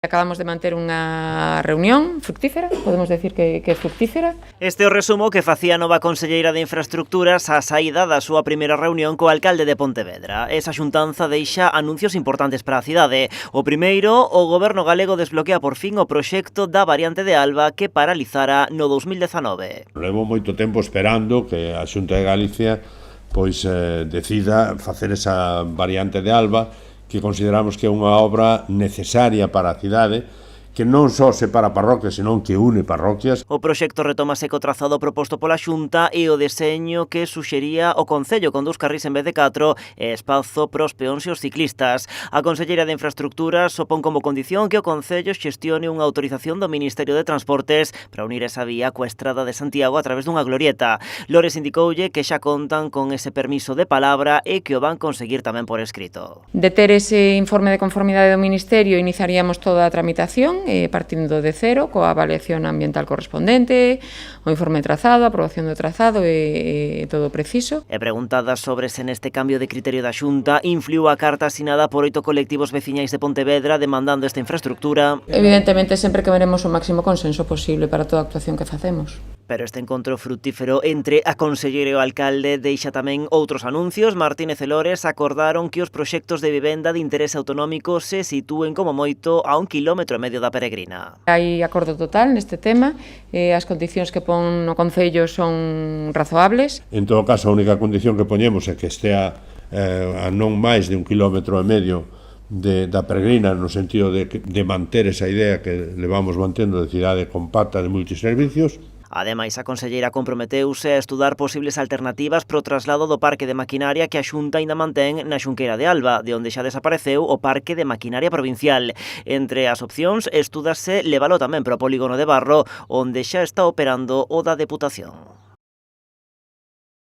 Acabamos de manter unha reunión fructífera, podemos decir que é fructífera. Este é o resumo que facía a nova conselleira de Infraestructuras á saída da súa primeira reunión co alcalde de Pontevedra. Esa xuntanza deixa anuncios importantes para a cidade. O primeiro, o goberno galego desbloquea por fin o proxecto da variante de Alba que paralizara no 2019. Levo moito tempo esperando que a Xunta de Galicia decida facer esa variante de Alba, que consideramos que é unha obra necesaria para a cidade, que non só separa parroquias, senón que une parroquias. O proxecto retómase co trazado proposto pola Xunta e o deseño que suxería o Concello con 2 carrís en vez de 4 e espazo pros peóns e os ciclistas. A conselleira de Infraestructuras opón como condición que o Concello xestione unha autorización do Ministerio de Transportes para unir esa vía coa Estrada de Santiago a través dunha glorieta. Lores indicoulle que xa contan con ese permiso de palabra e que o van conseguir tamén por escrito. De ter ese informe de conformidade do Ministerio, iniciaríamos toda a tramitación, partindo de cero, coa avaliación ambiental correspondente, o informe de trazado, a aprobación do trazado e todo preciso. E preguntada sobre se neste cambio de criterio da Xunta influiu a carta asinada por 8 colectivos veciñais de Pontevedra demandando esta infraestructura. Evidentemente, sempre que veremos o máximo consenso posible para toda a actuación que facemos. Pero este encontro fructífero entre a conselleira e o alcalde deixa tamén outros anuncios. Martínez e Lores acordaron que os proxectos de vivenda de interese autonómico se sitúen como moito a 1,5 km da Peregrina. Hai acordo total neste tema, as condicións que pon no Concello son razoables. En todo caso, a única condición que poñemos é que estea a non máis de 1,5 km da Peregrina, no sentido de manter esa idea que levamos mantendo de cidade compacta de multiservicios. Ademais, a conselleira comprometeuse a estudar posibles alternativas pro traslado do parque de maquinaria que a Xunta ainda mantén na Xunqueira de Alba, de onde xa desapareceu o parque de maquinaria provincial. Entre as opcións, estúdase levalo tamén pro polígono de Barro, onde xa está operando o da Deputación.